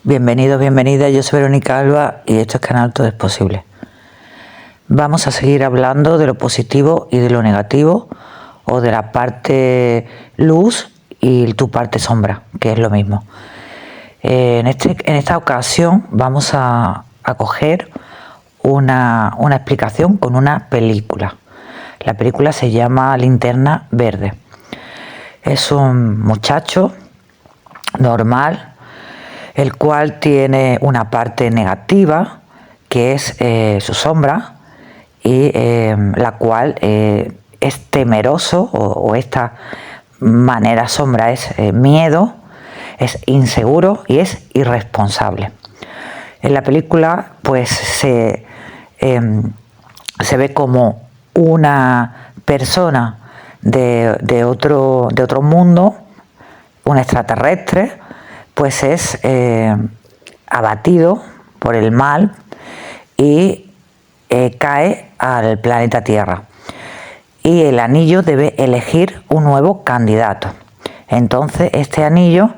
Bienvenidos, bienvenidas, yo soy Verónica Alba y esto es Canal Todo es Posible. Vamos a seguir hablando de lo positivo y de lo negativo, o de la parte luz y tu parte sombra, que es lo mismo. En esta ocasión vamos a coger una explicación con una película. La película se llama Linterna Verde. Es un muchacho normal, el cual tiene una parte negativa, que es su sombra, y la cual es temeroso, o esta manera sombra es miedo, es inseguro y es irresponsable. En la película pues se ve como una persona de otro mundo, un extraterrestre, pues es abatido por el mal y cae al planeta Tierra. Y el anillo debe elegir un nuevo candidato. Entonces este anillo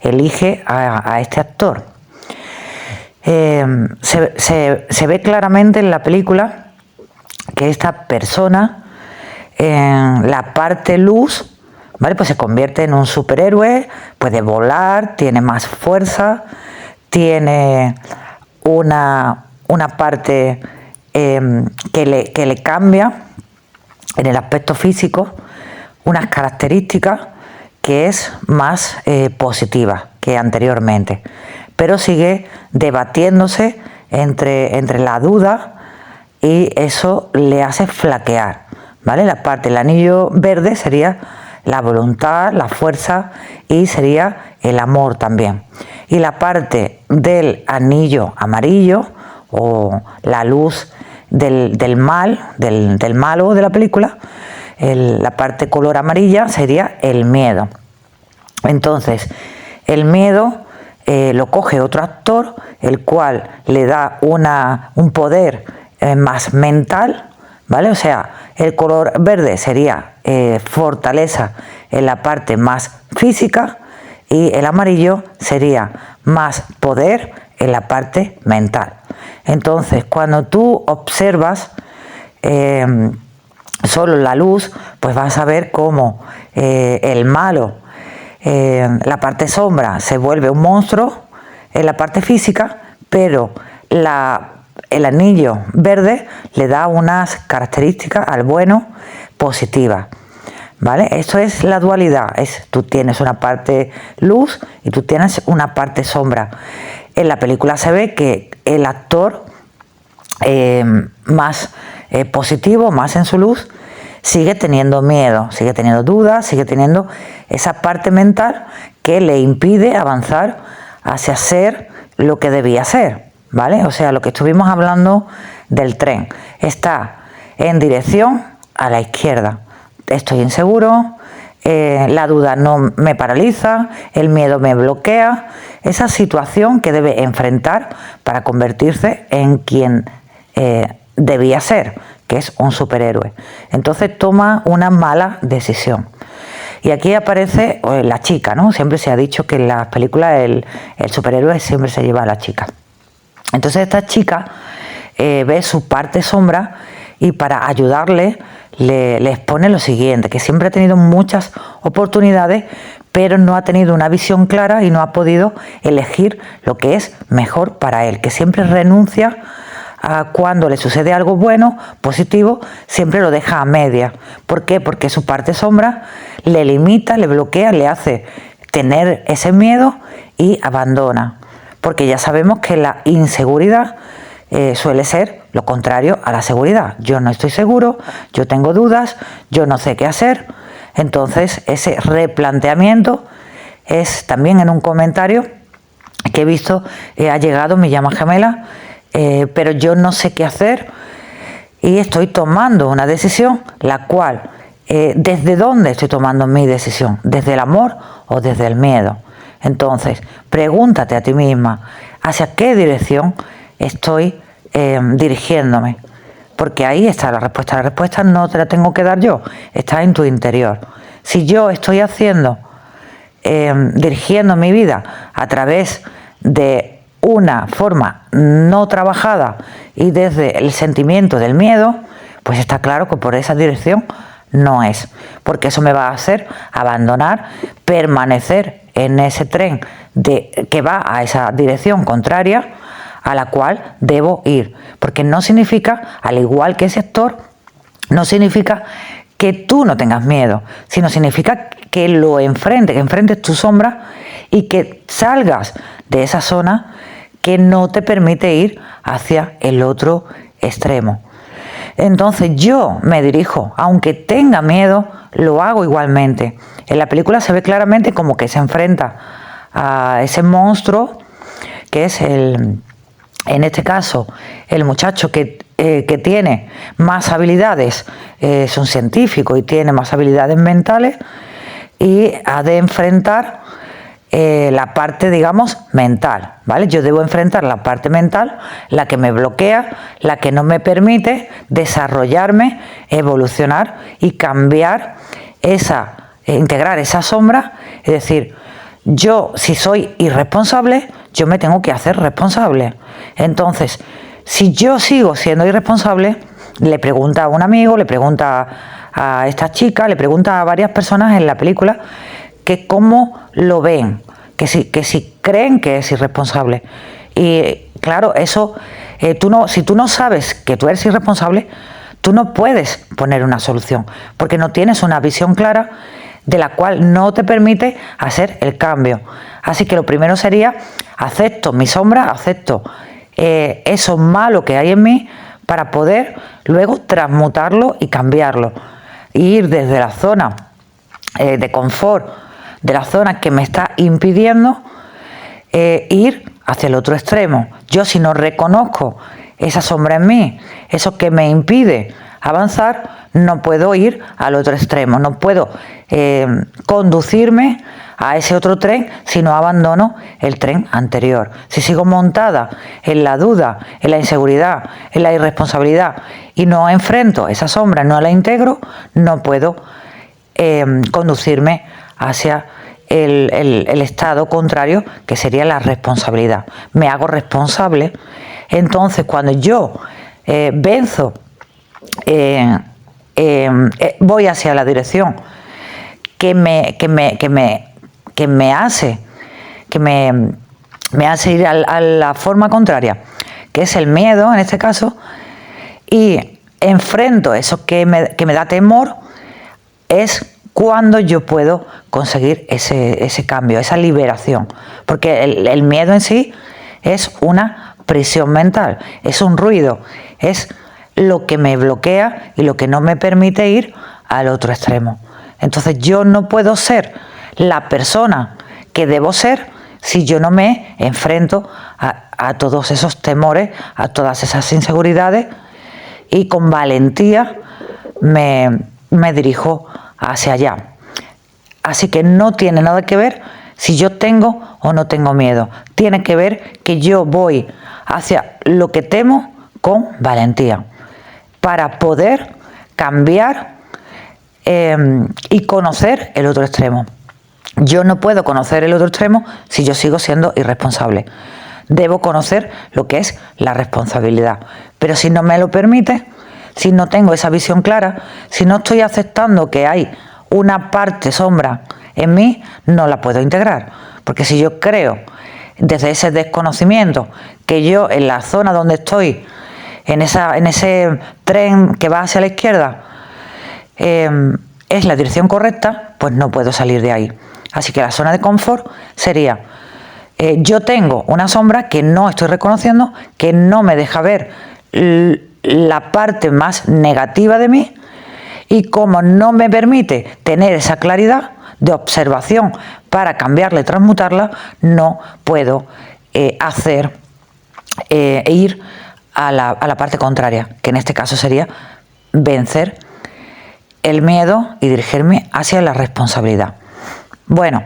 elige a este actor. Se ve claramente en la película que esta persona, en la parte luz, ¿vale? Pues se convierte en un superhéroe, puede volar, tiene más fuerza, tiene una parte que le cambia en el aspecto físico, unas características que es más positiva que anteriormente, pero sigue debatiéndose entre la duda y eso le hace flaquear, ¿vale? El anillo verde sería la voluntad, la fuerza y sería el amor también. Y la parte del anillo amarillo, o la luz del mal, del malo de la película, la parte color amarilla sería el miedo. Entonces, el miedo lo coge otro actor, el cual le da un poder más mental, ¿vale? O sea, el color verde sería fortaleza en la parte más física y el amarillo sería más poder en la parte mental. Entonces, cuando tú observas solo la luz, pues vas a ver cómo el malo, la parte sombra, se vuelve un monstruo en la parte física, pero el anillo verde le da unas características al bueno positivas, ¿vale? Esto es la dualidad, tú tienes una parte luz y tú tienes una parte sombra. En la película se ve que el actor más positivo, más en su luz, sigue teniendo miedo, sigue teniendo dudas, sigue teniendo esa parte mental que le impide avanzar hacia ser lo que debía ser, ¿vale? O sea, lo que estuvimos hablando del tren, está en dirección a la izquierda. Estoy inseguro, la duda no me paraliza, el miedo me bloquea. Esa situación que debe enfrentar para convertirse en quien debía ser, que es un superhéroe. Entonces toma una mala decisión. Y aquí aparece la chica, ¿no? Siempre se ha dicho que en las películas el superhéroe siempre se lleva a la chica. Entonces esta chica ve su parte sombra y para ayudarle le expone lo siguiente, que siempre ha tenido muchas oportunidades, pero no ha tenido una visión clara y no ha podido elegir lo que es mejor para él, que siempre renuncia a cuando le sucede algo bueno, positivo, siempre lo deja a media. ¿Por qué? Porque su parte sombra le limita, le bloquea, le hace tener ese miedo y abandona. Porque ya sabemos que la inseguridad suele ser lo contrario a la seguridad. Yo no estoy seguro, yo tengo dudas, yo no sé qué hacer. Entonces ese replanteamiento es también en un comentario que he visto, ha llegado mi llama gemela, pero yo no sé qué hacer y estoy tomando una decisión, la cual, ¿desde dónde estoy tomando mi decisión? ¿Desde el amor o desde el miedo? Entonces, pregúntate a ti misma, ¿hacia qué dirección estoy dirigiéndome? Porque ahí está la respuesta. La respuesta no te la tengo que dar yo, está en tu interior. Si yo estoy dirigiendo mi vida a través de una forma no trabajada y desde el sentimiento del miedo, pues está claro que por esa dirección no es, porque eso me va a hacer abandonar, permanecer en ese tren que va a esa dirección contraria a la cual debo ir, porque no significa, al igual que ese actor, no significa que tú no tengas miedo, sino significa que lo enfrentes, que enfrentes tu sombra y que salgas de esa zona que no te permite ir hacia el otro extremo. Entonces yo me dirijo, aunque tenga miedo, lo hago igualmente. En la película se ve claramente como que se enfrenta a ese monstruo, que es en este caso, el muchacho que tiene más habilidades, es un científico y tiene más habilidades mentales, y ha de enfrentar la parte, digamos, mental, ¿vale? Yo debo enfrentar la parte mental, la que me bloquea, la que no me permite desarrollarme, evolucionar y cambiar integrar esa sombra. Es decir, yo, si soy irresponsable, yo me tengo que hacer responsable. Entonces, si yo sigo siendo irresponsable, le pregunta a un amigo, le pregunta a esta chica, le pregunta a varias personas en la película que cómo lo ven, que si creen que es irresponsable. Y claro, eso, si tú no sabes que tú eres irresponsable, tú no puedes poner una solución, porque no tienes una visión clara de la cual no te permite hacer el cambio. Así que lo primero sería, acepto mi sombra, acepto eso malo que hay en mí, para poder luego transmutarlo y cambiarlo. Ir desde la zona de confort, de la zona que me está impidiendo ir hacia el otro extremo. Yo, si no reconozco esa sombra en mí, eso que me impide avanzar, no puedo ir al otro extremo, no puedo conducirme a ese otro tren si no abandono el tren anterior. Si sigo montada en la duda, en la inseguridad, en la irresponsabilidad y no enfrento esa sombra, no la integro, no puedo conducirme hacia el estado contrario, que sería la responsabilidad. Me hago responsable. Entonces, cuando yo venzo, voy hacia la dirección que me hace ir a la forma contraria, que es el miedo en este caso, y enfrento eso que me da temor, es cuando yo puedo conseguir ese cambio, esa liberación. Porque el miedo en sí es una prisión mental, es un ruido, es lo que me bloquea y lo que no me permite ir al otro extremo. Entonces yo no puedo ser la persona que debo ser si yo no me enfrento a todos esos temores, a todas esas inseguridades, y con valentía me dirijo hacia allá. Así que no tiene nada que ver si yo tengo o no tengo miedo. Tiene que ver que yo voy hacia lo que temo con valentía, para poder cambiar y conocer el otro extremo. Yo no puedo conocer el otro extremo si yo sigo siendo irresponsable. Debo conocer lo que es la responsabilidad. Pero si no me lo permite, si no tengo esa visión clara, si no estoy aceptando que hay una parte sombra en mí, no la puedo integrar. Porque si yo creo, desde ese desconocimiento, que yo en la zona donde estoy, en ese tren que va hacia la izquierda, es la dirección correcta, pues no puedo salir de ahí. Así que la zona de confort sería, yo tengo una sombra que no estoy reconociendo, que no me deja ver la parte más negativa de mí, y como no me permite tener esa claridad de observación para cambiarla y transmutarla, no puedo ir a la parte contraria, que en este caso sería vencer el miedo y dirigirme hacia la responsabilidad. Bueno,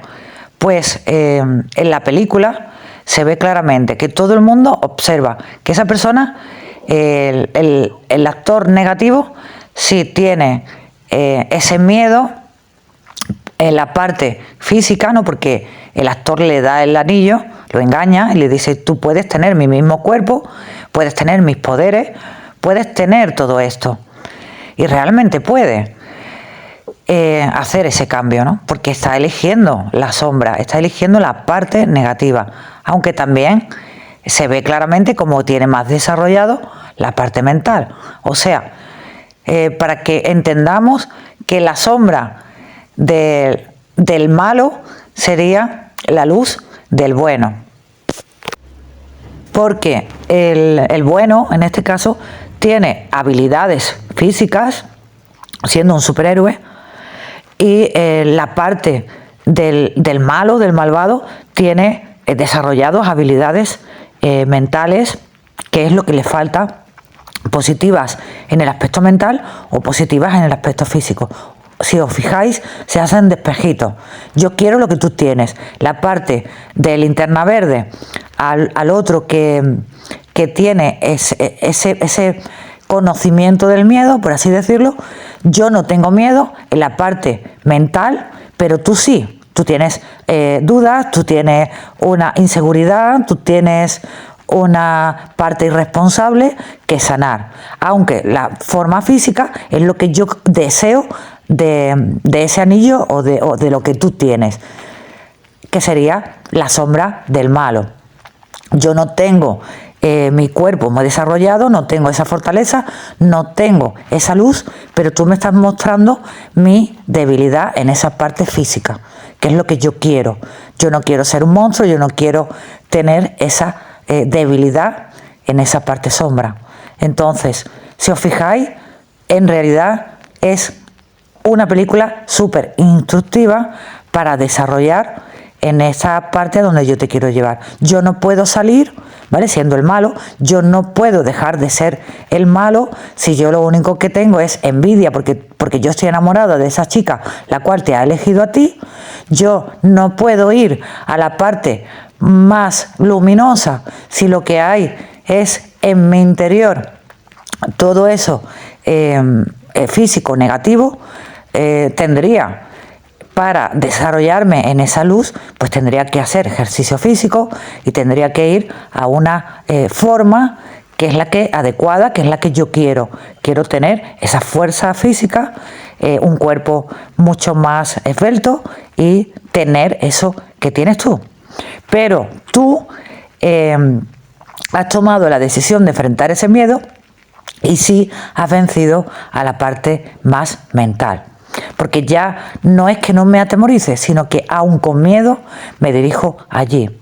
pues en la película se ve claramente que todo el mundo observa que esa persona, el actor negativo, sí tiene ese miedo en la parte física, ¿no? Porque el actor le da el anillo, lo engaña y le dice, tú puedes tener mi mismo cuerpo, puedes tener mis poderes, puedes tener todo esto. Y realmente puede hacer ese cambio, ¿no? Porque está eligiendo la sombra, está eligiendo la parte negativa, aunque también se ve claramente como tiene más desarrollado la parte mental. O sea, para que entendamos que la sombra del malo sería la luz del bueno. Porque el bueno, en este caso, tiene habilidades físicas, siendo un superhéroe, y la parte del malo, del malvado, tiene desarrolladas habilidades mentales, que es lo que le falta, positivas en el aspecto mental o positivas en el aspecto físico. Si os fijáis, se hacen despejitos. Yo quiero lo que tú tienes. La parte de Linterna Verde al otro que tiene ese conocimiento del miedo, por así decirlo. Yo no tengo miedo en la parte mental, pero tú sí. Tú tienes dudas, tú tienes una inseguridad, tú tienes una parte irresponsable que sanar, aunque la forma física es lo que yo deseo de ese anillo o de lo que tú tienes, que sería la sombra del malo. Yo no tengo mi cuerpo muy desarrollado, no tengo esa fortaleza, no tengo esa luz, pero tú me estás mostrando mi debilidad en esa parte física, que es lo que yo quiero. Yo no quiero ser un monstruo, yo no quiero tener esa debilidad en esa parte sombra. Entonces, si os fijáis, en realidad es una película súper instructiva para desarrollar en esa parte donde yo te quiero llevar. Yo no puedo salir, ¿vale?, siendo el malo. Yo no puedo dejar de ser el malo si yo lo único que tengo es envidia porque yo estoy enamorada de esa chica la cual te ha elegido a ti. Yo no puedo ir a la parte más luminosa si lo que hay es en mi interior todo eso físico negativo. Tendría, para desarrollarme en esa luz, pues tendría que hacer ejercicio físico y tendría que ir a una forma que es la que adecuada, que es la que yo quiero. Quiero tener esa fuerza física, un cuerpo mucho más esbelto y tener eso que tienes tú. Pero tú has tomado la decisión de enfrentar ese miedo y sí has vencido a la parte más mental. Porque ya no es que no me atemorice, sino que aún con miedo me dirijo allí.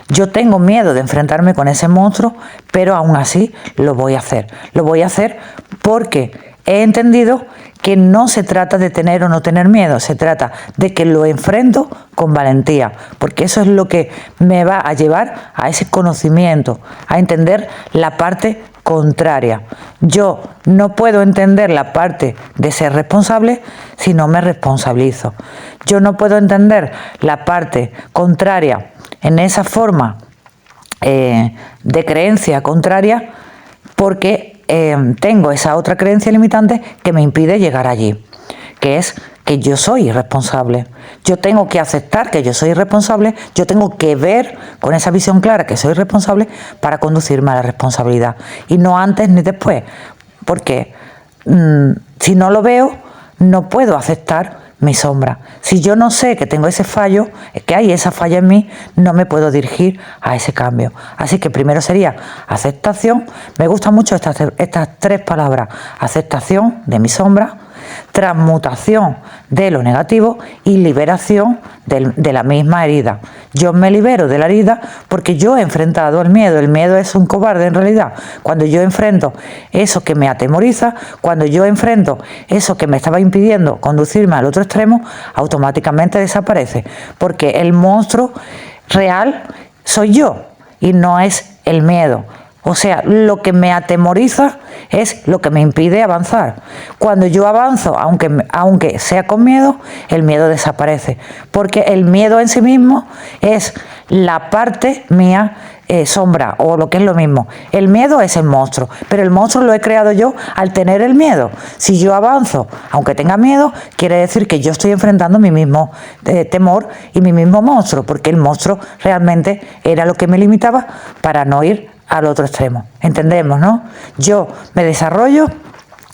Yo tengo miedo de enfrentarme con ese monstruo, pero aún así lo voy a hacer. Lo voy a hacer porque he entendido que no se trata de tener o no tener miedo, se trata de que lo enfrento con valentía, porque eso es lo que me va a llevar a ese conocimiento, a entender la parte contraria. Yo no puedo entender la parte de ser responsable si no me responsabilizo. Yo no puedo entender la parte contraria en esa forma de creencia contraria porque tengo esa otra creencia limitante que me impide llegar allí, que es que yo soy irresponsable. Yo tengo que aceptar que yo soy irresponsable, yo tengo que ver con esa visión clara que soy responsable para conducirme a la responsabilidad, y no antes ni después, porque si no lo veo, no puedo aceptar mi sombra. Si yo no sé que tengo ese fallo, que hay esa falla en mí, no me puedo dirigir a ese cambio. Así que primero sería aceptación. Me gustan mucho estas tres palabras: aceptación de mi sombra, transmutación de lo negativo y liberación de la misma herida. Yo me libero de la herida porque yo he enfrentado el miedo. El miedo es un cobarde en realidad. Cuando yo enfrento eso que me atemoriza, cuando yo enfrento eso que me estaba impidiendo conducirme al otro extremo, automáticamente desaparece, porque el monstruo real soy yo y no es el miedo. O sea, lo que me atemoriza es lo que me impide avanzar. Cuando yo avanzo, aunque sea con miedo, el miedo desaparece. Porque el miedo en sí mismo es la parte mía sombra, o lo que es lo mismo. El miedo es el monstruo, pero el monstruo lo he creado yo al tener el miedo. Si yo avanzo, aunque tenga miedo, quiere decir que yo estoy enfrentando mi mismo temor y mi mismo monstruo, porque el monstruo realmente era lo que me limitaba para no ir al otro extremo. Entendemos, ¿no? Yo me desarrollo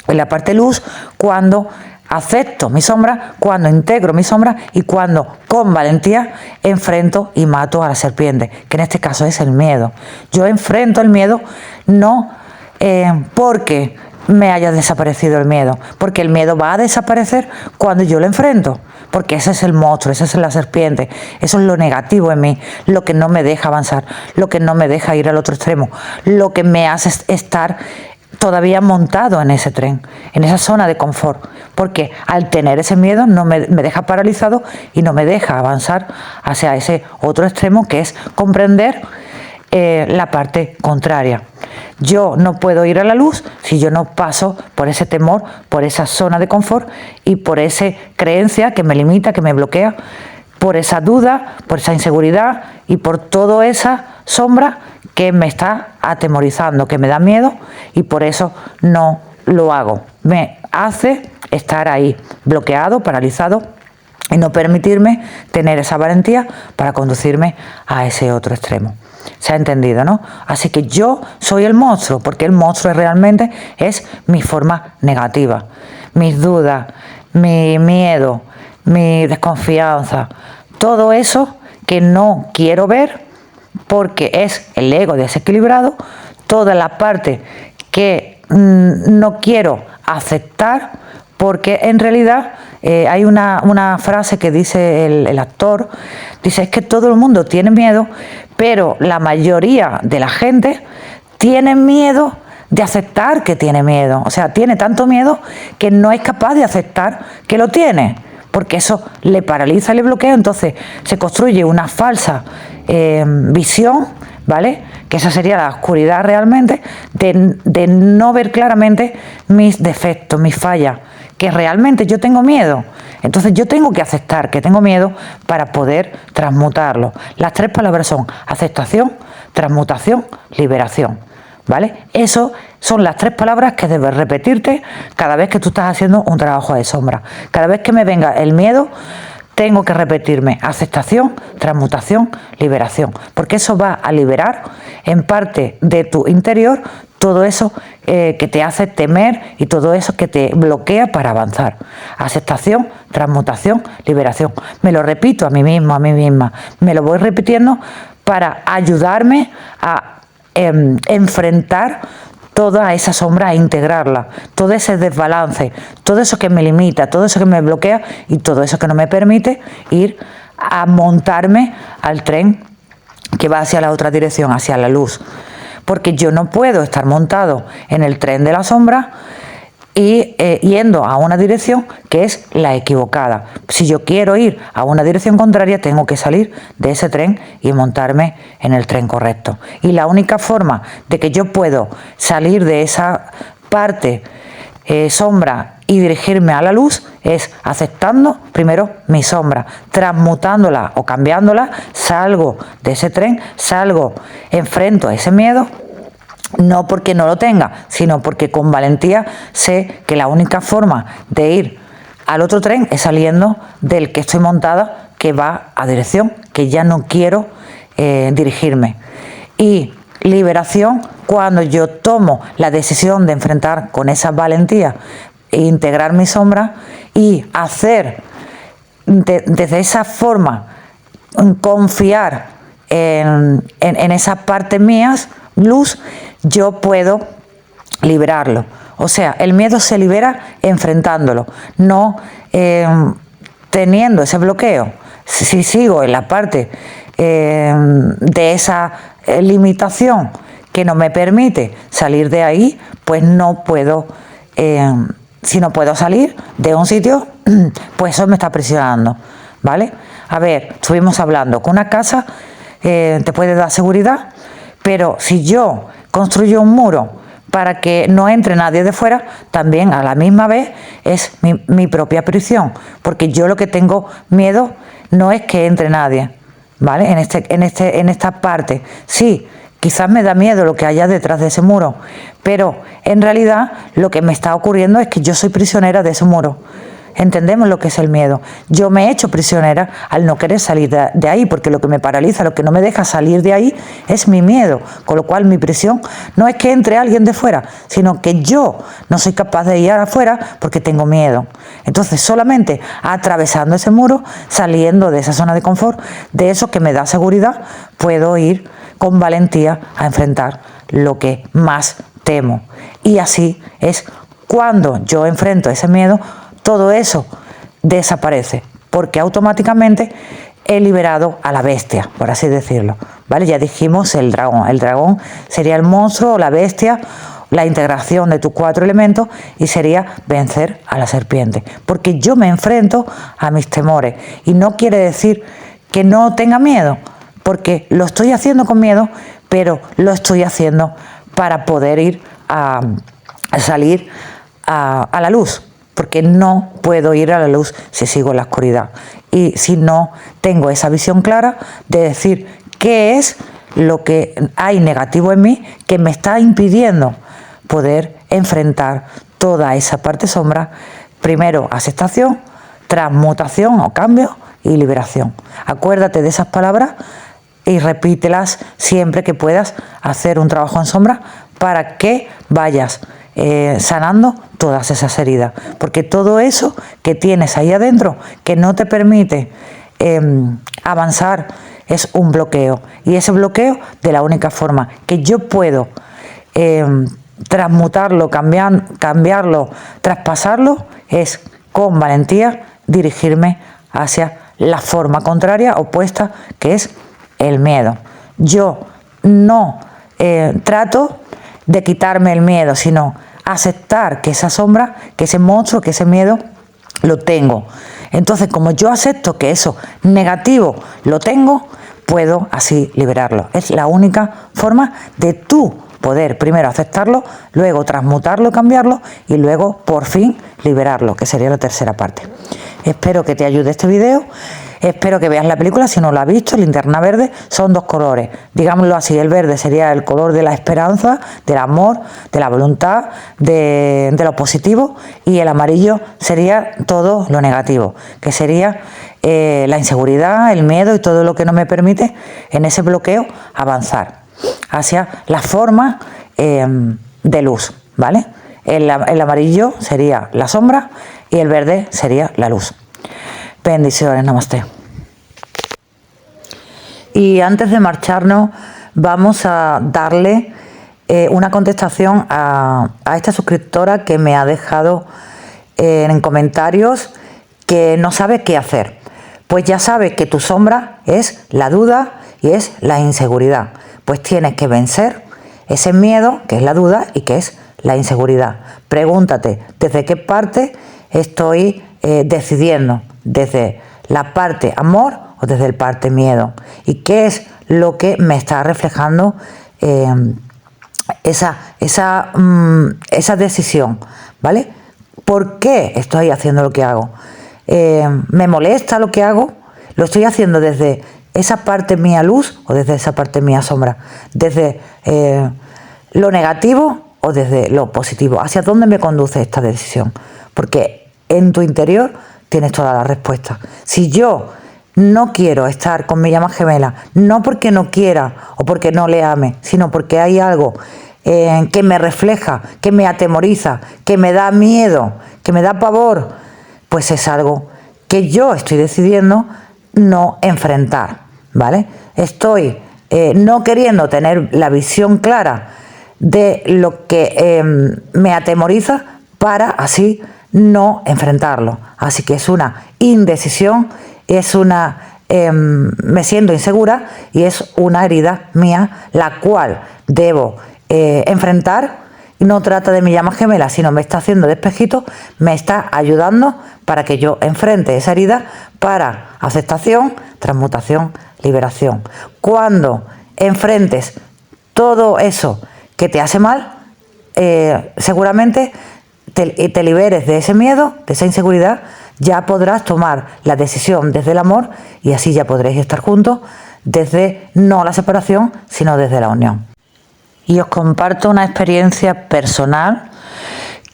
en la parte luz cuando acepto mi sombra, cuando integro mi sombra y cuando con valentía enfrento y mato a la serpiente, que en este caso es el miedo. Yo enfrento el miedo no porque me haya desaparecido el miedo, porque el miedo va a desaparecer cuando yo lo enfrento, porque ese es el monstruo, esa es la serpiente, eso es lo negativo en mí, lo que no me deja avanzar, lo que no me deja ir al otro extremo, lo que me hace estar todavía montado en ese tren, en esa zona de confort, porque al tener ese miedo me deja paralizado y no me deja avanzar hacia ese otro extremo, que es comprender la parte contraria. Yo no puedo ir a la luz si yo no paso por ese temor, por esa zona de confort y por esa creencia que me limita, que me bloquea, por esa duda, por esa inseguridad y por toda esa sombra que me está atemorizando, que me da miedo, y por eso no lo hago. Me hace estar ahí, bloqueado, paralizado, y no permitirme tener esa valentía para conducirme a ese otro extremo. ¿Se ha entendido, no? Así que yo soy el monstruo, porque el monstruo realmente es mi forma negativa, mis dudas, mi miedo, mi desconfianza, todo eso que no quiero ver porque es el ego desequilibrado, toda la parte que no quiero aceptar, porque en realidad hay una frase que dice el actor, dice: es que todo el mundo tiene miedo, pero la mayoría de la gente tiene miedo de aceptar que tiene miedo. O sea, tiene tanto miedo que no es capaz de aceptar que lo tiene, porque eso le paraliza, le bloquea. Entonces se construye una falsa visión, ¿vale? Que esa sería la oscuridad realmente, de no ver claramente mis defectos, mis fallas, que realmente yo tengo miedo. Entonces yo tengo que aceptar que tengo miedo para poder transmutarlo. Las tres palabras son aceptación, transmutación, liberación, ¿vale? Eso son las tres palabras que debes repetirte cada vez que tú estás haciendo un trabajo de sombra. Cada vez que me venga el miedo, tengo que repetirme aceptación, transmutación, liberación, porque eso va a liberar en parte de tu interior todo eso que te hace temer y todo eso que te bloquea para avanzar. Aceptación, transmutación, liberación. Me lo repito a mí mismo, a mí misma. Me lo voy repitiendo para ayudarme a enfrentar toda esa sombra, a integrarla, todo ese desbalance, todo eso que me limita, todo eso que me bloquea y todo eso que no me permite ir a montarme al tren que va hacia la otra dirección, hacia la luz. Porque yo no puedo estar montado en el tren de la sombra y yendo a una dirección que es la equivocada. Si yo quiero ir a una dirección contraria, tengo que salir de ese tren y montarme en el tren correcto. Y la única forma de que yo puedo salir de esa parte sombra y dirigirme a la luz es aceptando primero mi sombra, transmutándola o cambiándola, salgo de ese tren, salgo, enfrento a ese miedo, no porque no lo tenga, sino porque con valentía sé que la única forma de ir al otro tren es saliendo del que estoy montada, que va a dirección que ya no quiero dirigirme. Y liberación, cuando yo tomo la decisión de enfrentar con esa valentía e integrar mi sombra y hacer desde esa forma, confiar en esas partes mías, luz, yo puedo liberarlo. O sea, el miedo se libera enfrentándolo, no teniendo ese bloqueo. Si sigo en la parte de esa limitación que no me permite salir de ahí, pues no puedo, si no puedo salir de un sitio, pues eso me está presionando, ¿vale? A ver, estuvimos hablando que una casa te puede dar seguridad, pero si yo construyo un muro para que no entre nadie de fuera, también a la misma vez es mi propia prisión, porque yo lo que tengo miedo no es que entre nadie, ¿vale? En esta parte, sí, quizás me da miedo lo que haya detrás de ese muro, pero en realidad lo que me está ocurriendo es que yo soy prisionera de ese muro. Entendemos lo que es el miedo. Yo me he hecho prisionera al no querer salir de ahí, porque lo que me paraliza, lo que no me deja salir de ahí es mi miedo, con lo cual mi prisión no es que entre alguien de fuera, sino que yo no soy capaz de ir afuera porque tengo miedo. Entonces solamente atravesando ese muro, saliendo de esa zona de confort, de eso que me da seguridad, puedo ir con valentía a enfrentar lo que más temo. Y así es cuando yo enfrento ese miedo, todo eso desaparece, porque automáticamente he liberado a la bestia, por así decirlo, ¿vale? Ya dijimos el dragón. El dragón sería el monstruo, la bestia, la integración de tus 4 elementos, y sería vencer a la serpiente, porque yo me enfrento a mis temores, y no quiere decir que no tenga miedo, porque lo estoy haciendo con miedo, pero lo estoy haciendo para poder ir a salir a la luz, porque no puedo ir a la luz si sigo en la oscuridad y si no tengo esa visión clara de decir qué es lo que hay negativo en mí que me está impidiendo poder enfrentar toda esa parte sombra. Primero, aceptación, transmutación o cambio y liberación. Acuérdate de esas palabras y repítelas siempre que puedas hacer un trabajo en sombra para que vayas sanando todas esas heridas, porque todo eso que tienes ahí adentro que no te permite avanzar es un bloqueo, y ese bloqueo, de la única forma que yo puedo transmutarlo, cambiarlo, traspasarlo, es con valentía dirigirme hacia la forma contraria, opuesta, que es el miedo. Yo no trato de quitarme el miedo, sino aceptar que esa sombra, que ese monstruo, que ese miedo lo tengo. Entonces, como yo acepto que eso negativo lo tengo, puedo así liberarlo. Es la única forma de tú poder primero aceptarlo, luego transmutarlo, cambiarlo y luego por fin liberarlo, que sería la tercera parte. Espero que te ayude este video. Espero que veas la película, si no la has visto. Linterna Verde son 2 colores, digámoslo así. El verde sería el color de la esperanza, del amor, de la voluntad, de lo positivo, y el amarillo sería todo lo negativo, que sería la inseguridad, el miedo y todo lo que no me permite en ese bloqueo avanzar hacia la forma de luz, ¿vale? El amarillo sería la sombra y el verde sería la luz. Bendiciones, namaste. Y antes de marcharnos, vamos a darle una contestación a esta suscriptora que me ha dejado en comentarios que no sabe qué hacer. Pues ya sabe que tu sombra es la duda y es la inseguridad. Pues tienes que vencer ese miedo, que es la duda y que es la inseguridad. Pregúntate, ¿desde qué parte estoy decidiendo? ¿Desde la parte amor o desde el parte miedo? ¿Y qué es lo que me está reflejando esa decisión? ¿Vale? ¿Por qué estoy haciendo lo que hago? ¿Me molesta lo que hago? ¿Lo estoy haciendo desde esa parte mía luz o desde esa parte mía sombra? ¿Desde lo negativo o desde lo positivo? ¿Hacia dónde me conduce esta decisión? Porque en tu interior tienes toda la respuesta. Si yo no quiero estar con mi llama gemela, no porque no quiera o porque no le ame, sino porque hay algo que me refleja, que me atemoriza, que me da miedo, que me da pavor, pues es algo que yo estoy decidiendo no enfrentar, ¿vale? Estoy no queriendo tener la visión clara de lo que me atemoriza para así no enfrentarlo. Así que es una indecisión, es una me siento insegura y es una herida mía la cual debo enfrentar. No trata de mi llama gemela, sino me está haciendo de espejito, me está ayudando para que yo enfrente esa herida para aceptación, transmutación, liberación. Cuando enfrentes todo eso que te hace mal, seguramente te liberes de ese miedo, de esa inseguridad, ya podrás tomar la decisión desde el amor y así ya podréis estar juntos desde no la separación, sino desde la unión. Y os comparto una experiencia personal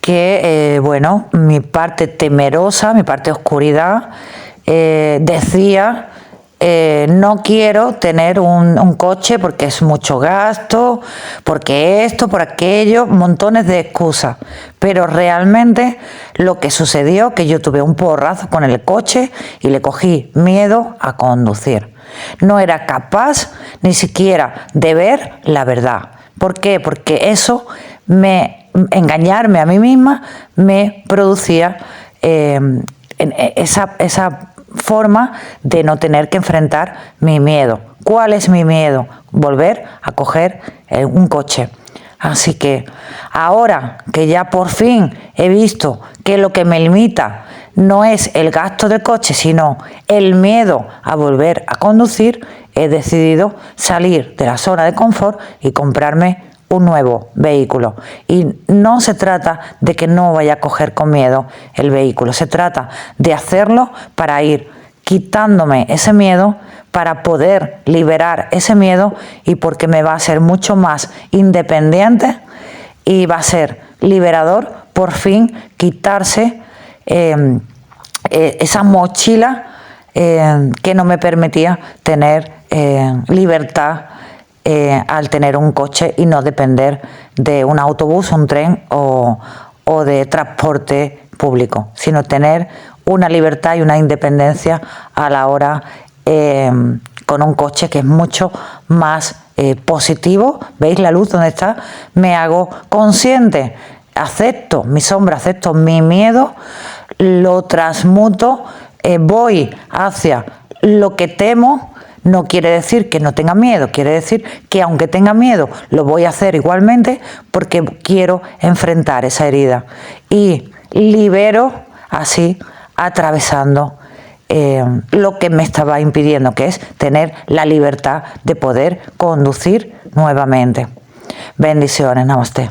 que, bueno, mi parte temerosa, mi parte oscuridad, decía, no quiero tener un coche porque es mucho gasto, porque esto, por aquello, montones de excusas. Pero realmente lo que sucedió, que yo tuve un porrazo con el coche y le cogí miedo a conducir. No era capaz ni siquiera de ver la verdad. ¿Por qué? Porque eso, engañarme a mí misma, me producía esa forma de no tener que enfrentar mi miedo. ¿Cuál es mi miedo? Volver a coger un coche. Así que ahora que ya por fin he visto que lo que me limita no es el gasto del coche, sino el miedo a volver a conducir, he decidido salir de la zona de confort y comprarme un nuevo vehículo. Y no se trata de que no vaya a coger con miedo el vehículo, se trata de hacerlo para ir quitándome ese miedo, para poder liberar ese miedo y porque me va a ser mucho más independiente y va a ser liberador por fin quitarse esa mochila que no me permitía tener libertad al tener un coche y no depender de un autobús, un tren o de transporte público, sino tener una libertad y una independencia a la hora con un coche que es mucho más positivo. ¿Veis la luz donde está? Me hago consciente, acepto mi sombra, acepto mi miedo, lo transmuto, voy hacia lo que temo. No quiere decir que no tenga miedo, quiere decir que aunque tenga miedo lo voy a hacer igualmente porque quiero enfrentar esa herida y libero así atravesando lo que me estaba impidiendo, que es tener la libertad de poder conducir nuevamente. Bendiciones, namaste.